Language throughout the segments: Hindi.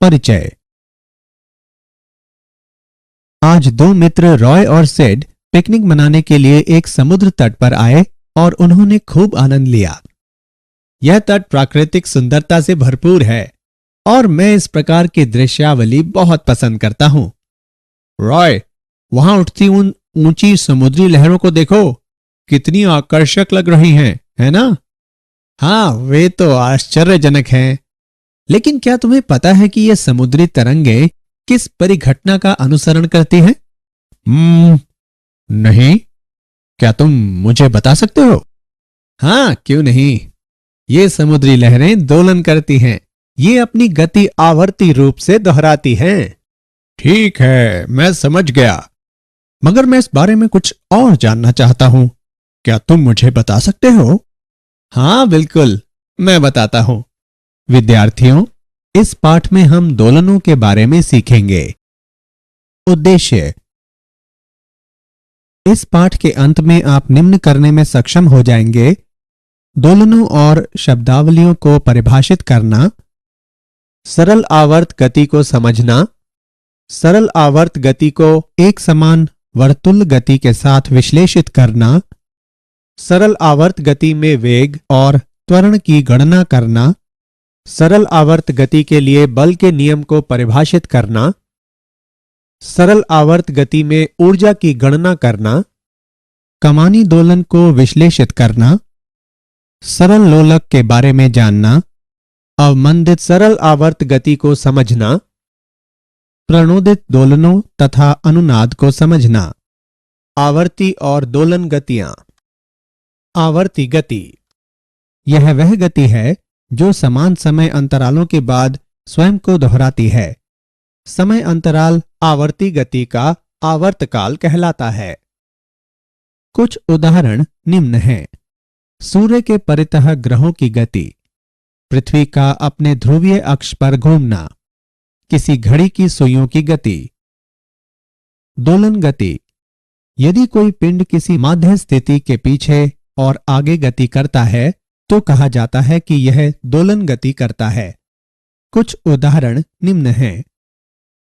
परिचय। आज दो मित्र रॉय और सेड पिकनिक मनाने के लिए एक समुद्र तट पर आए और उन्होंने खूब आनंद लिया। यह तट प्राकृतिक सुंदरता से भरपूर है और मैं इस प्रकार की दृश्यावली बहुत पसंद करता हूं। रॉय, वहां उठती उन ऊंची समुद्री लहरों को देखो, कितनी आकर्षक लग रही हैं, है ना? हाँ, वे तो आश्चर्यजनक हैं। लेकिन क्या तुम्हें पता है कि ये समुद्री तरंगे किस परिघटना का अनुसरण करती हैं? नहीं, क्या तुम मुझे बता सकते हो? हाँ, क्यों नहीं। ये समुद्री लहरें दोलन करती हैं। ये अपनी गति आवर्ती रूप से दोहराती हैं। ठीक है, मैं समझ गया, मगर मैं इस बारे में कुछ और जानना चाहता हूं। क्या तुम मुझे बता सकते हो? हाँ बिल्कुल, मैं बताता हूं। विद्यार्थियों, इस पाठ में हम दोलनों के बारे में सीखेंगे। उद्देश्य। इस पाठ के अंत में आप निम्न करने में सक्षम हो जाएंगे: दोलनों और शब्दावलियों को परिभाषित करना, सरल आवर्त गति को समझना, सरल आवर्त गति को एक समान वर्तुल गति के साथ विश्लेषित करना, सरल आवर्त गति में वेग और त्वरण की गणना करना, सरल आवर्त गति के लिए बल के नियम को परिभाषित करना, सरल आवर्त गति में ऊर्जा की गणना करना, कमानी दोलन को विश्लेषित करना, सरल लोलक के बारे में जानना, अवमंदित सरल आवर्त गति को समझना, प्रणोदित दोलनों तथा अनुनाद को समझना। आवर्ती और दोलन गतियां। आवर्ती गति यह वह गति है जो समान समय अंतरालों के बाद स्वयं को दोहराती है। समय अंतराल आवर्ती गति का आवर्तकाल कहलाता है। कुछ उदाहरण निम्न हैं: सूर्य के परितः ग्रहों की गति, पृथ्वी का अपने ध्रुवीय अक्ष पर घूमना, किसी घड़ी की सुइयों की गति। दोलन गति यदि कोई पिंड किसी माध्य स्थिति के पीछे और आगे गति करता है तो कहा जाता है कि यह दोलन गति करता है। कुछ उदाहरण निम्न हैं: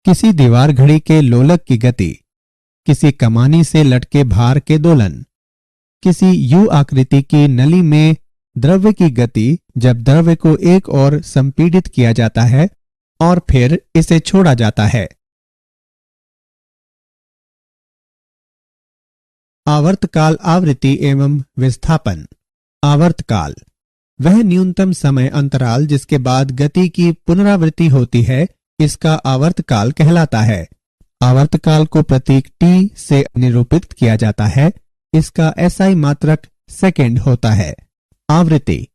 किसी दीवार घड़ी के लोलक की गति, किसी कमानी से लटके भार के दोलन, किसी यू आकृति की नली में द्रव्य की गति जब द्रव्य को एक ओर संपीड़ित किया जाता है और फिर इसे छोड़ा जाता है। आवर्तकाल आवृत्ति एवं विस्थापन। आवर्तकाल वह न्यूनतम समय अंतराल जिसके बाद गति की पुनरावृत्ति होती है, इसका आवर्तकाल कहलाता है। आवर्तकाल को प्रतीक टी से निरूपित किया जाता है। इसका एसआई मात्रक सेकंड होता है। आवृत्ति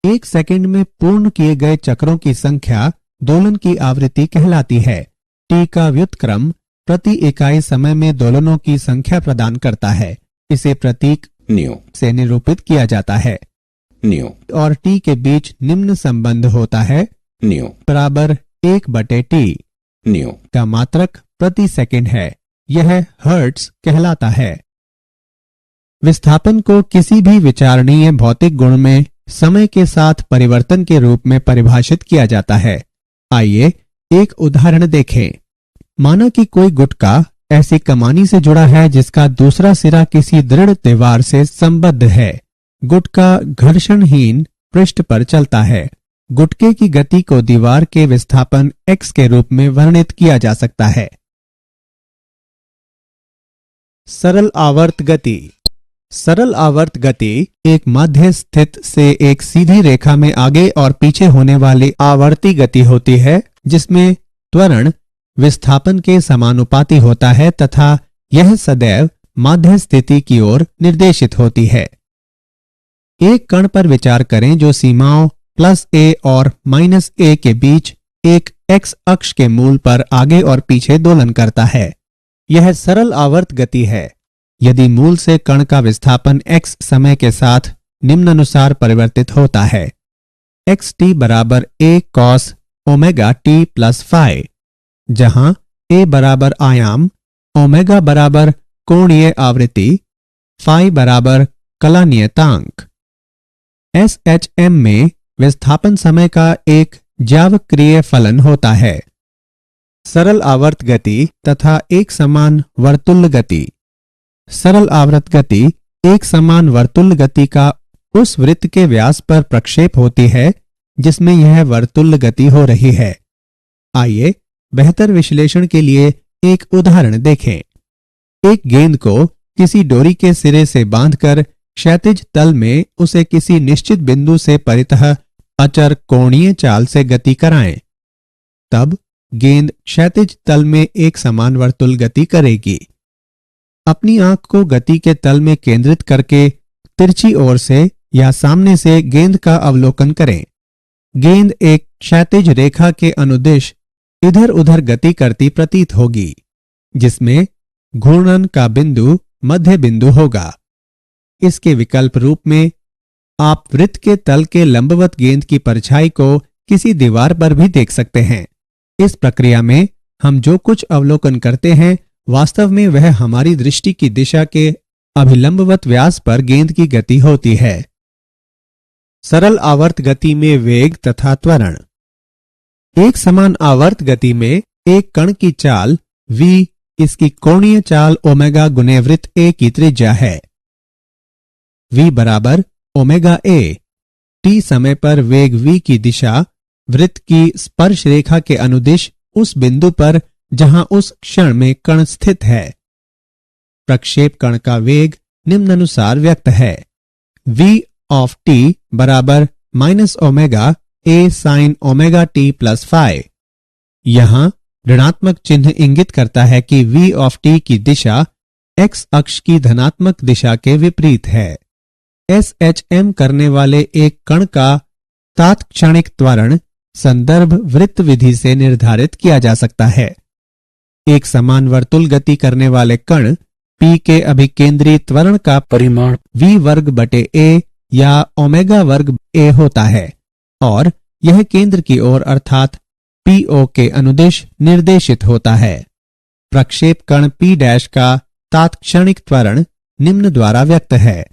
एक सेकंड में पूर्ण किए गए चक्रों की संख्या दोलन की आवृत्ति कहलाती है। टी का व्युत्क्रम प्रति इकाई समय में दोलनों की संख्या प्रदान करता है। इसे प्रतीक न्यू से निरूपित किया जाता है। न्यू और टी के बीच निम्न संबंध होता है: न्यू बराबर 1/t। न्यू का मात्रक प्रति सेकंड है। यह हर्ट्ज कहलाता है। विस्थापन को किसी भी विचारणीय भौतिक गुण में समय के साथ परिवर्तन के रूप में परिभाषित किया जाता है। आइए एक उदाहरण देखें। माना कि कोई गुटका ऐसी कमानी से जुड़ा है जिसका दूसरा सिरा किसी दृढ़ दीवार से संबद्ध है। गुटका घर्षणहीन पृष्ठ पर चलता है। गुटके की गति को दीवार के विस्थापन x के रूप में वर्णित किया जा सकता है। सरल आवर्त गति। सरल आवर्त गति एक मध्य स्थित से एक सीधी रेखा में आगे और पीछे होने वाली आवर्ती गति होती है, जिसमें त्वरण विस्थापन के समानुपाती होता है तथा यह सदैव माध्य स्थिति की ओर निर्देशित होती है। एक कण पर विचार करें जो सीमाओं +a और -a के बीच एक x अक्ष के मूल पर आगे और पीछे दोलन करता है। यह सरल आवर्त गति है। यदि मूल से कण का विस्थापन x समय के साथ निम्नानुसार परिवर्तित होता है: xt बराबर a cos omega t plus phi, जहां a बराबर आयाम, ओमेगा बराबर कोणीय आवृत्ति, फाई बराबर कला नियतांक। SHM में विस्थापन समय का एक ज्यावक्रिय फलन होता है। सरल आवर्त गति तथा एक समान वर्तुल्य गति। सरल आवर्त गति एक समान वर्तुल्य गति का उस वृत्त के व्यास पर प्रक्षेप होती है जिसमें यह वर्तुल्य गति हो रही है। आइए बेहतर विश्लेषण के लिए एक उदाहरण देखें। एक गेंद को किसी डोरी के सिरे से बांधकर क्षैतिज तल में उसे किसी निश्चित बिंदु से परितः अचर कोणीय चाल से गति कराएं। तब गेंद क्षैतिज तल में एक समान वर्तुल गति करेगी। अपनी आंख को गति के तल में केंद्रित करके तिरछी ओर से या सामने से गेंद का अवलोकन करें। गेंद एक क्षैतिज रेखा के अनुदिश इधर उधर गति करती प्रतीत होगी, जिसमें घूर्णन का बिंदु मध्य बिंदु होगा। इसके विकल्प रूप में आप वृत्त के तल के लंबवत गेंद की परछाई को किसी दीवार पर भी देख सकते हैं। इस प्रक्रिया में हम जो कुछ अवलोकन करते हैं वास्तव में वह हमारी दृष्टि की दिशा के अभिलंबवत व्यास पर गेंद की गति होती है। सरल आवर्त गति में वेग तथा त्वरण। एक समान आवर्त गति में एक कण की चाल v इसकी कोणीय चाल ओमेगा गुने वृत्त a की त्रिज्या है। v बराबर ओमेगा a। t समय पर वेग v की दिशा वृत्त की स्पर्श रेखा के अनुदिश उस बिंदु पर जहां उस क्षण में कण स्थित है। प्रक्षेप कण का वेग निम्नानुसार व्यक्त है। v ऑफ t बराबर minus omega a sine omega t plus phi. यहां ऋणात्मक चिन्ह इंगित करता है कि v ऑफ t की दिशा x अक्ष की धनात्मक दिशा के विपरीत है। SHM करने वाले एक कण का तात्क्षणिक त्वरण संदर्भ वृत्त विधि से निर्धारित किया जा सकता है। एक समान वर्तुल गति करने वाले कण P के अभिकेंद्री त्वरण का परिमाण v वर्ग बटे a या ओमेगा वर्ग a होता है और यह केंद्र की ओर अर्थात PO के अनुदिश निर्देशित होता है। प्रक्षेप कण P डैश का तात्क्षणिक त्वरण निम्न द्वारा व्यक्त है।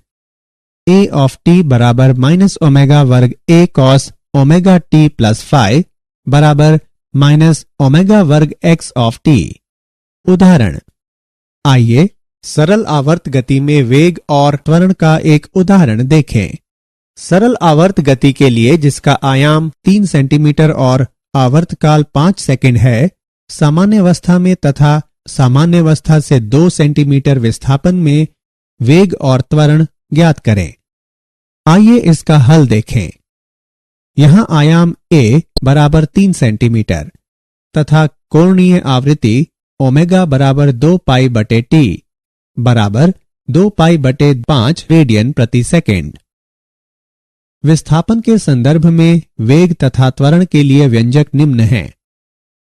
a ऑफ t बराबर माइनस ओमेगा वर्ग a cos omega t plus phi बराबर माइनस ओमेगा वर्ग x ऑफ t। उदाहरण। आइए सरल आवर्त गति में वेग और त्वरण का एक उदाहरण देखें। सरल आवर्त गति के लिए जिसका आयाम 3 सेंटीमीटर और आवर्तकाल 5 सेकंड है, सामान्य अवस्था में तथा सामान्य अवस्था से 2 सेंटीमीटर विस्थापन में वेग और त्वरण ज्ञात करें। आइए इसका हल देखें। यहां आयाम a बराबर 3 सेंटीमीटर तथा कोणीय आवृत्ति ओमेगा बराबर 2 पाई बटे t बराबर 2 पाई बटे 5 रेडियन प्रति सेकेंड। विस्थापन के संदर्भ में वेग तथा त्वरण के लिए व्यंजक निम्न हैं।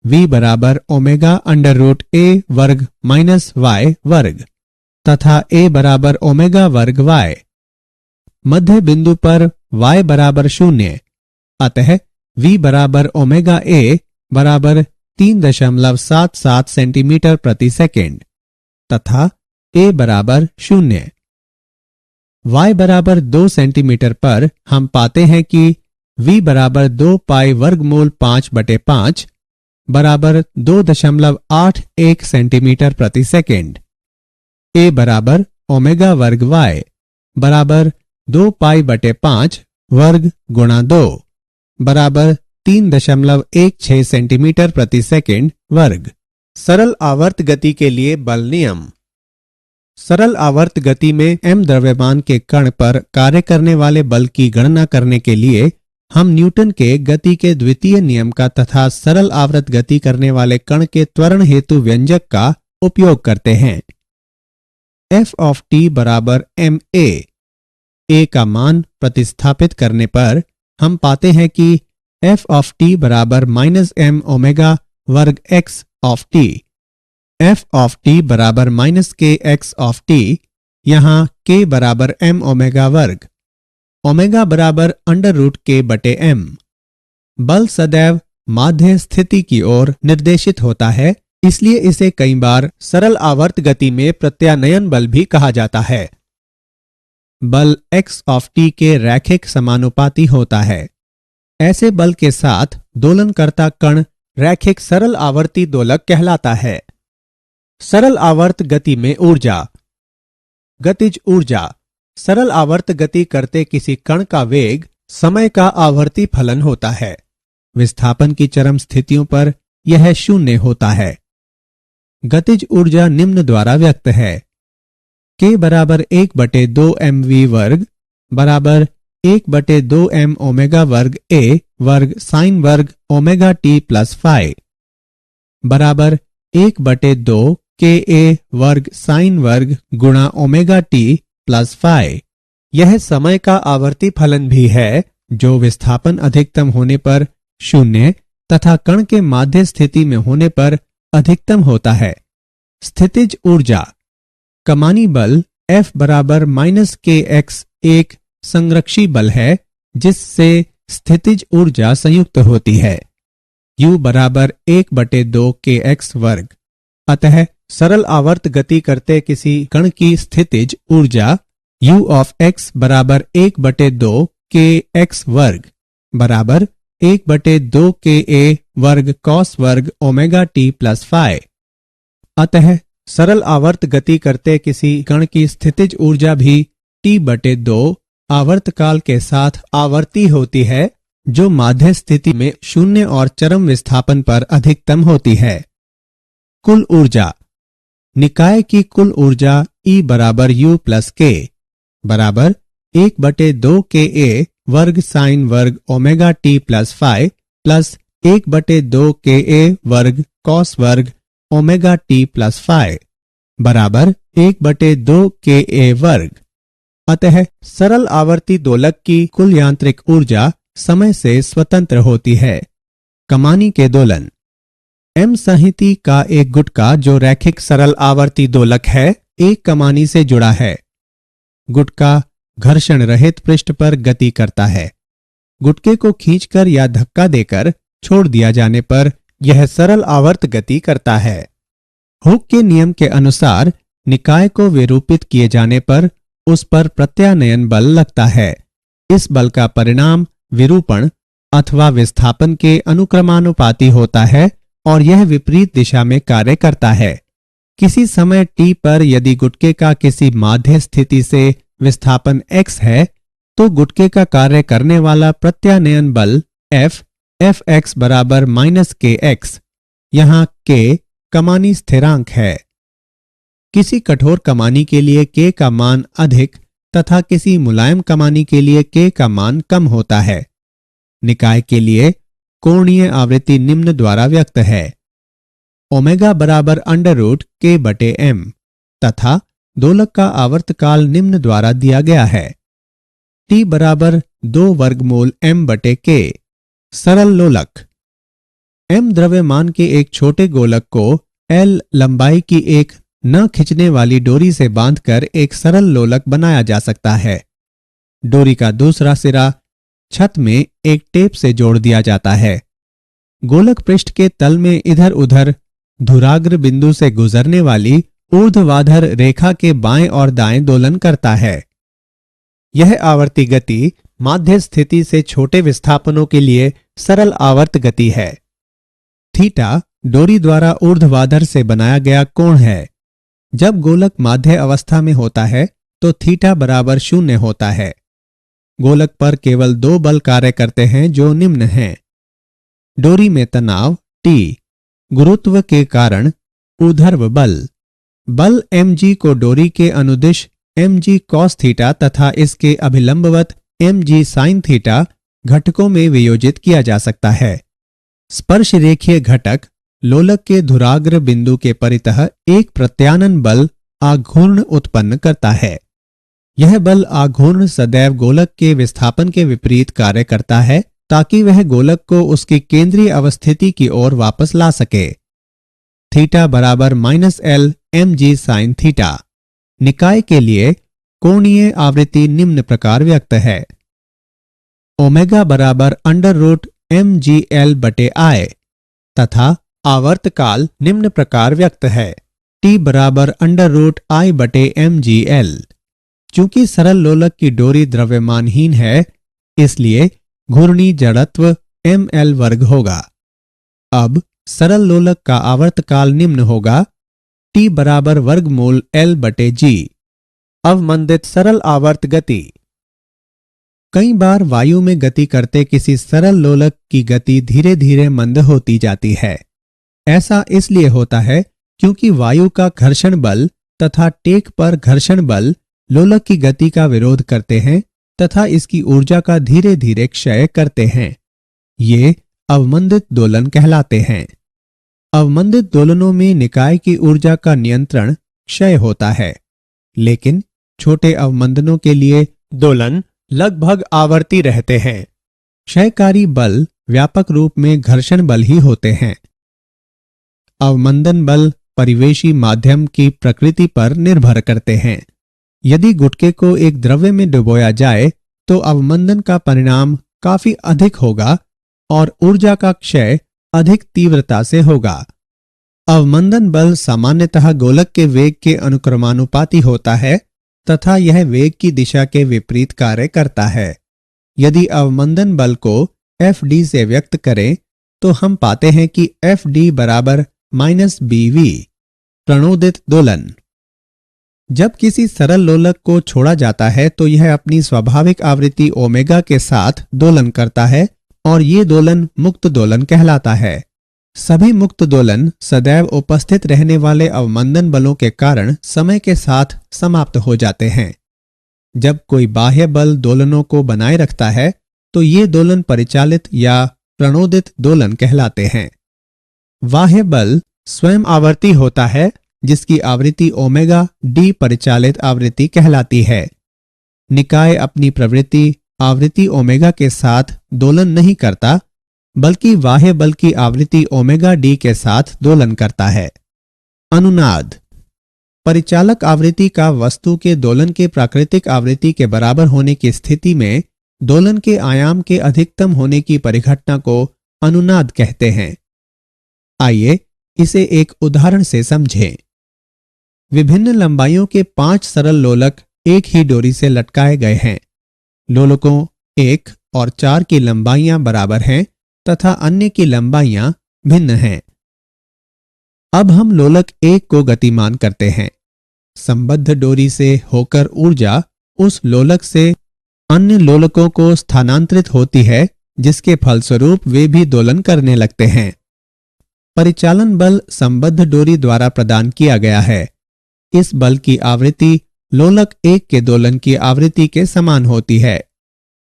v बराबर ओमेगा अंडर रूट a वर्ग माइनस y वर्ग तथा a बराबर ओमेगा वर्ग y। मध्य बिंदु पर y बराबर 0, अतः v बराबर ओमेगा a बराबर 3.77 सेंटीमीटर प्रति सेकेंड तथा a बराबर 0। y बराबर 2 सेंटीमीटर पर हम पाते हैं कि v बराबर 2 पाई वर्गमूल 5 बटे 5 बराबर 2.81 सेंटीमीटर प्रति सेकेंड। a बराबर ओमेगा वर्ग y बराबर 2 पाई बटे 5 वर्ग गुणा 2 बराबर 3.16 सेंटीमीटर प्रति सेकेंड वर्ग। सरल आवर्त गति के लिए बल नियम। सरल आवर्त गति में m द्रव्यमान के कण पर कार्य करने वाले बल की गणना करने के लिए हम न्यूटन के गति के द्वितीय नियम का तथा सरल आवर्त गति करने वाले कण के त्वरण हेतु व्यंजक का उपयोग करते हैं। f ऑफ t बराबर ma। a का मान प्रतिस्थापित करने पर हम पाते हैं कि f ऑफ t बराबर माइनस m ओमेगा वर्ग x of t। f of t बराबर माइनस के x ऑफ t, यहाँ k बराबर m ओमेगा वर्ग, ओमेगा बराबर अंडर रूट k बटे m। बल सदैव माध्य स्थिति की ओर निर्देशित होता है, इसलिए इसे कई बार सरल आवर्त गति में प्रत्यानयन बल भी कहा जाता है। बल x ऑफ t के रैखिक समानुपाती होता है। ऐसे बल के साथ दोलनकर्ता कण रैखिक सरल आवर्ती दोलक कहलाता है। सरल आवर्त गति में ऊर्जा। गतिज ऊर्जा। सरल आवर्त गति करते किसी कण का वेग समय का आवर्ती फलन होता है। विस्थापन की चरम स्थितियों पर यह शून्य होता है। गतिज ऊर्जा निम्न द्वारा व्यक्त है। K बराबर 1/2 mv वर्ग बराबर 1/2 m ओमेगा वर्ग a वर्ग साइन वर्ग ओमेगा t प्लस फाई बराबर 1/2 Ka वर्ग साइन वर्ग गुणा ओमेगा t प्लस फाई। यह समय का आवर्ती फलन भी है जो विस्थापन अधिकतम होने पर शून्य तथा कण के माध्य स्थिति में होने पर अधिकतम होता है। स्थितिज ऊर्जा। कमानी बल F बराबर -kx एक संरक्षी बल है जिससे स्थितिज ऊर्जा संयुक्त होती है। U बराबर 1/2 kx वर्ग। अतः सरल आवर्त गति करते किसी कण की स्थितिज ऊर्जा U ऑफ x बराबर 1/2 kx वर्ग बराबर 1/2 Ka वर्ग कॉस वर्ग ओमेगा t प्लस फाई। अतः सरल आवर्त गति करते किसी कण की स्थितिज ऊर्जा भी T/2 आवर्तकाल के साथ आवर्ती होती है जो माध्य स्थिति में शून्य और चरम विस्थापन पर अधिकतम होती है। कुल ऊर्जा। निकाय की कुल ऊर्जा E बराबर U प्लस K बराबर 1/2 Ka वर्ग साइन वर्ग omega t plus phi plus 1/2 Ka वर्ग कॉस वर्ग ओमेगा t प्लस फाई बराबर 1/2 Ka वर्ग। अतः सरल आवर्ती दोलक की कुल यांत्रिक ऊर्जा समय से स्वतंत्र होती है। कमानी के दोलन। M संहिति का एक गुटका जो रैखिक सरल आवर्ती दोलक है एक कमानी से जुड़ा है। गुटका घर्षण रहित पृष्ठ पर गति करता है। गुटके को खींचकर या धक्का देकर छोड़ दिया जाने पर यह सरल आवर्त गति करता है। हुक के नियम के अनुसार निकाय को विरूपित किए जाने पर उस पर प्रत्यानयन बल लगता है। इस बल का परिणाम विरूपण अथवा विस्थापन के अनुक्रमानुपाती होता है और यह विपरीत दिशा में कार्य करता है। किसी समय t पर यदि गुटके का किसी माध्य स्थिति से विस्थापन x है तो गुटके का कार्य करने वाला प्रत्यानयन बल Fx बराबर -kx। यहाँ k कमानी स्थिरांक है। किसी कठोर कमानी के लिए k का मान अधिक तथा किसी मुलायम कमानी के लिए k का मान कम होता है। निकाय के लिए कोणीय आवृत्ति निम्न द्वारा व्यक्त है। ओमेगा बराबर √k/m तथा दोलक का आवर्तकाल निम्न द्वारा दिया गया है। T बराबर 2 वर्गमूल m/k। सरल लोलक। m द्रव्यमान के एक छोटे गोलक को L लंबाई की एक न खिंचने वाली डोरी से बांधकर एक सरल लोलक बनाया जा सकता है। डोरी का दूसरा सिरा छत में एक टेप से जोड़ दिया जाता है। गोलक पृष्ठ के तल में इधर उधर धुराग्र बिंदु से गुजरने वाली ऊर्ध्वाधर रेखा के बाएं और दाएं दोलन करता है। यह आवर्ती गति माध्य स्थिति से छोटे विस्थापनों के लिए सरल आवर्त गति है। थीटा डोरी द्वारा ऊर्ध्वाधर से बनाया गया कोण है। जब गोलक माध्य अवस्था में होता है तो थीटा बराबर 0 होता है। गोलक पर केवल 2 बल कार्य करते हैं जो निम्न हैं। डोरी में तनाव T, गुरुत्व के कारण ऊर्ध्व बल mg को डोरी के अनुदिश mg cos थीटा तथा इसके अभिलंबवत mg sin थीटा घटकों में वियोजित किया जा सकता है। स्पर्श रेखीय घटक लोलक के धुराग्र बिंदु के परितः एक प्रत्यानन बल आघूर्ण उत्पन्न करता है। यह बल आघूर्ण सदैव गोलक के विस्थापन के विपरीत कार्य करता है ताकि वह गोलक को उसकी केंद्रीय अवस्थिति की ओर वापस ला सके। थीटा बराबर -L mg sin थीटा। निकाय के लिए कोणीय आवृत्ति निम्न प्रकार व्यक्त है। ओमेगा बराबर √mgl/I तथा आवर्तकाल निम्न प्रकार व्यक्त है। T बराबर √I/mgl। चूंकि सरल लोलक की डोरी द्रव्यमानहीन है इसलिए घूर्णी जड़त्व ml वर्ग होगा। अब सरल लोलक का आवर्तकाल निम्न होगा T बराबर वर्गमूल L/G। अवमंदित सरल आवर्त गति। कई बार वायु में गति करते किसी सरल लोलक की गति धीरे धीरे मंद होती जाती है। ऐसा इसलिए होता है क्योंकि वायु का घर्षण बल तथा टेक पर घर्षण बल लोलक की गति का विरोध करते हैं तथा इसकी ऊर्जा का धीरे धीरे क्षय करते हैं। ये अवमंदित दोलन कहलाते हैं। अवमंदित दोलनों में निकाय की ऊर्जा का नियंत्रण क्षय होता है, लेकिन छोटे अवमंदनों के लिए दोलन लगभग आवर्ती रहते हैं। क्षयकारी बल व्यापक रूप में घर्षण बल ही होते हैं। अवमंदन बल परिवेशी माध्यम की प्रकृति पर निर्भर करते हैं। यदि गुटके को एक द्रव्य में डुबोया जाए तो अवमंदन का परिणाम काफी अधिक होगा और ऊर्जा का क्षय अधिक तीव्रता से होगा। अवमंदन बल सामान्यतः गोलक के वेग के अनुक्रमानुपाती होता है तथा यह वेग की दिशा के विपरीत कार्य करता है। यदि अवमंदन बल को Fd से व्यक्त करें तो हम पाते हैं कि Fd बराबर -bv। प्रणोदित दोलन। जब किसी सरल लोलक को छोड़ा जाता है तो यह अपनी स्वाभाविक आवृत्ति ओमेगा के साथ दोलन करता है और ये दोलन मुक्त दोलन कहलाता है। सभी मुक्त दोलन सदैव उपस्थित रहने वाले अवमंदन बलों के कारण समय के साथ समाप्त हो जाते हैं। जब कोई बाह्य बल दोलनों को बनाए रखता है तो ये दोलन परिचालित या प्रणोदित दोलन कहलाते हैं। बाह्य बल स्वयं आवर्ती होता है जिसकी आवृत्ति ओमेगा डी परिचालित आवृत्ति कहलाती है। निकाय अपनी प्रवृत्ति आवृत्ति ओमेगा के साथ दोलन नहीं करता बल्कि बाह्य बल की आवृत्ति ओमेगा डी के साथ दोलन करता है। अनुनाद। परिचालक आवृत्ति का वस्तु के दोलन के प्राकृतिक आवृत्ति के बराबर होने की स्थिति में दोलन के आयाम के अधिकतम होने की परिघटना को अनुनाद कहते हैं। आइए इसे एक उदाहरण से समझें। विभिन्न लंबाइयों के 5 सरल लोलक एक ही डोरी से लटकाए गए हैं। लोलकों 1 और 4 की लंबाइयां बराबर हैं तथा अन्य की लंबाइयां भिन्न हैं। अब हम लोलक 1 को गतिमान करते हैं। संबद्ध डोरी से होकर ऊर्जा उस लोलक से अन्य लोलकों को स्थानांतरित होती है जिसके फलस्वरूप वे भी दोलन करने लगते हैं। परिचालन बल संबद्ध डोरी द्वारा प्रदान किया गया है। इस बल की आवृत्ति लोलक 1 के दोलन की आवृत्ति के समान होती है।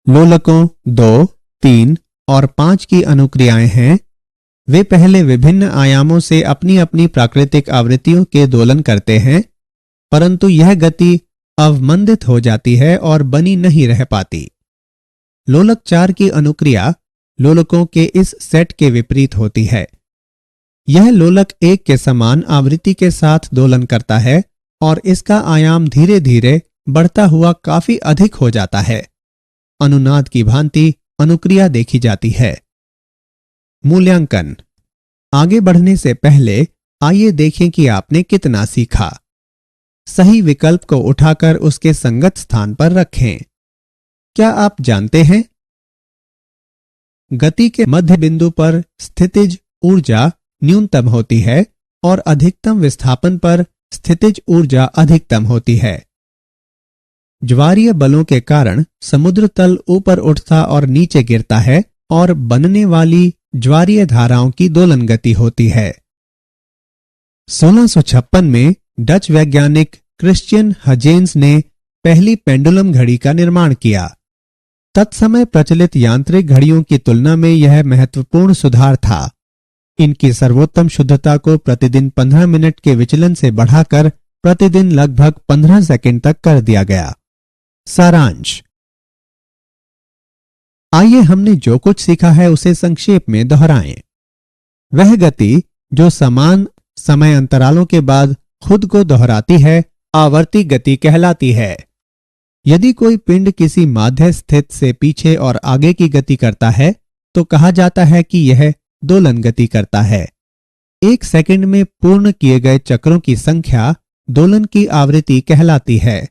लोलकों 2, 3 और 5 की अनुक्रियाएं हैं। वे पहले विभिन्न आयामों से अपनी अपनी प्राकृतिक आवृत्तियों के दोलन करते हैं, परंतु यह गति अवमंदित हो जाती है और बनी नहीं रह पाती। लोलक 4 की अनुक्रिया लोलकों के इस सेट के विपरीत होती है। यह लोलक 1 के समान आवृत्ति के साथ दोलन करता है और इसका आयाम धीरे धीरे बढ़ता हुआ काफी अधिक हो जाता है। अनुनाद की भांति अनुक्रिया देखी जाती है। मूल्यांकन। आगे बढ़ने से पहले आइए देखें कि आपने कितना सीखा। सही विकल्प को उठाकर उसके संगत स्थान पर रखें। क्या आप जानते हैं गति के मध्य बिंदु पर स्थितिज ऊर्जा न्यूनतम होती है और अधिकतम विस्थापन पर स्थितिज ऊर्जा अधिकतम होती है। ज्वारीय बलों के कारण समुद्र तल ऊपर उठता और नीचे गिरता है और बनने वाली ज्वारीय धाराओं की दोलन गति होती है। 1656 में डच वैज्ञानिक क्रिश्चियन हजेंस ने पहली पेंडुलम घड़ी का निर्माण किया। तत्समय प्रचलित यांत्रिक घड़ियों की तुलना में यह महत्वपूर्ण सुधार था। इनकी सर्वोत्तम शुद्धता को प्रतिदिन 15 मिनट के विचलन से बढ़ाकर प्रतिदिन लगभग 15 सेकंड तक कर दिया गया। सारांश। आइए हमने जो कुछ सीखा है उसे संक्षेप में दोहराएं। वह गति जो समान समय अंतरालों के बाद खुद को दोहराती है आवर्ती गति कहलाती है। यदि कोई पिंड किसी माध्य स्थित से पीछे और आगे की गति करता है तो कहा जाता है कि यह दोलन गति करता है। 1 सेकंड में पूर्ण किए गए चक्रों की संख्या दोलन की आवृत्ति कहलाती है।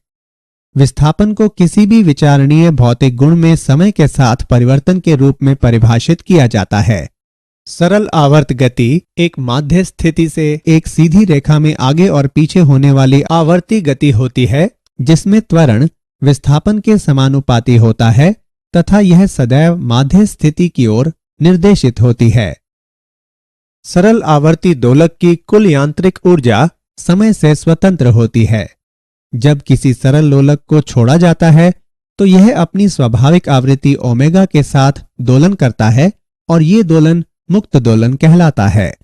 विस्थापन को किसी भी विचारणीय भौतिक गुण में समय के साथ परिवर्तन के रूप में परिभाषित किया जाता है। सरल आवर्त गति एक माध्य स्थिति से एक सीधी रेखा में आगे और पीछे होने वाली आवर्ती गति होती है, जिसमें त्वरण विस्थापन के समानुपाती होता है तथा यह सदैव माध्य स्थिति की ओर निर्देशित होती है। सरल आवर्ती दोलक की कुल यांत्रिक ऊर्जा समय से स्वतंत्र होती है। जब किसी सरल लोलक को छोड़ा जाता है तो यह अपनी स्वाभाविक आवृत्ति ओमेगा के साथ दोलन करता है और ये दोलन मुक्त दोलन कहलाता है।